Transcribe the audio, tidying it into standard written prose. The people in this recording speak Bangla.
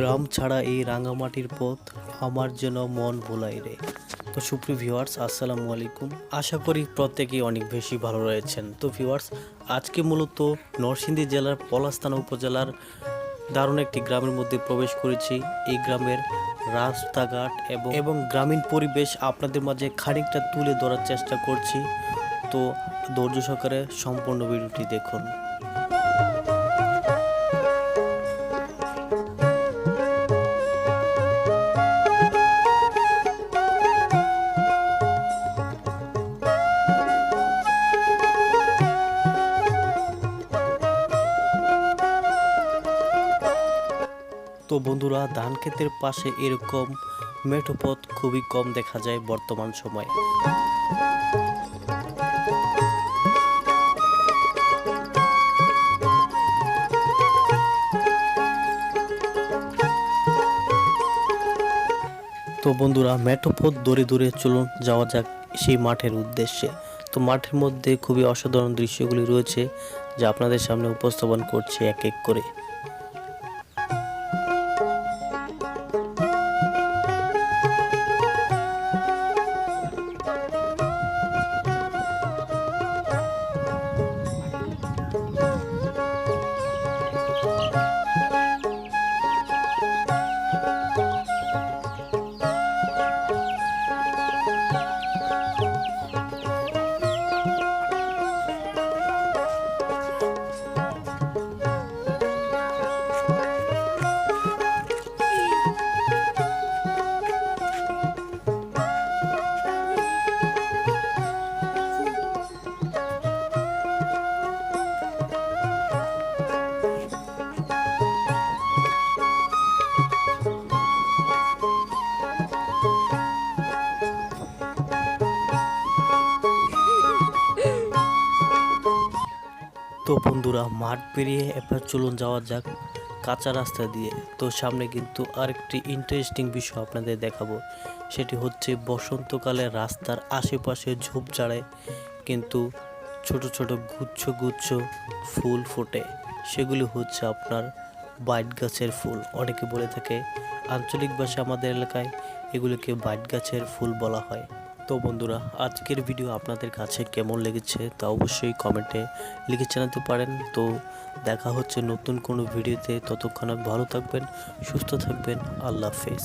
গ্রাম ছাড়া এই রাঙামাটির পথ আমার যেন মন ভোলাই রে। তো সুপ্রিয় ভিউয়ার্স, আসসালামু আলাইকুম। আশা করি প্রত্যেকেই অনেক বেশি ভালো রয়েছেন। তো ভিউয়ার্স, আজকে মূলত নরসিংদী জেলার পলাশথানা উপজেলার দারুণ একটি গ্রামের মধ্যে প্রবেশ করেছি। এই গ্রামের রাস্তাঘাট এবং গ্রামীণ পরিবেশ আপনাদের মাঝে খানিকটা তুলে ধরার চেষ্টা করছি। তো ধৈর্য সহকারে সম্পূর্ণ ভিডিওটি দেখুন। তো বন্ধুরা, ধান ক্ষেতের পাশে এরকম মেঠো পথ খুবই কম দেখা যায় বর্তমান সময়ে। তো বন্ধুরা, মেঠো পথ ধরে ধরে চলুন যাওয়া যাক সেই মাঠের উদ্দেশ্যে। তো মাঠের মধ্যে খুবই অসাধারণ দৃশ্যগুলি রয়েছে, যা আপনাদের সামনে উপস্থাপন করছে এক এক করে। তো বন্ধুরা, মাঠ পেরিয়ে এবার চলুন যাওয়া যাক কাঁচা রাস্তা দিয়ে। তো সামনে কিন্তু আরেকটি ইন্টারেস্টিং বিষয় আপনাদের দেখাবো। সেটি হচ্ছে বসন্তকালে রাস্তার আশেপাশে ঝোপঝাড়ে কিন্তু ছোট ছোট গুচ্ছ গুচ্ছ ফুল ফোটে। সেগুলি হচ্ছে আপনার বাইট গাছের ফুল। অনেকে বলে থাকে, আঞ্চলিক ভাষা আমাদের এলাকায় এগুলিকে বাইট গাছের ফুল বলা হয়। তো বন্ধুরা, আজকের ভিডিও আপনাদের কাছে কেমন লেগেছে তা অবশ্যই কমেন্টে লিখে জানাতে পারেন। তো দেখা হচ্ছে নতুন কোনো ভিডিওতে। ততক্ষণ ভালো থাকবেন, সুস্থ থাকবেন। আল্লাহ হাফেজ।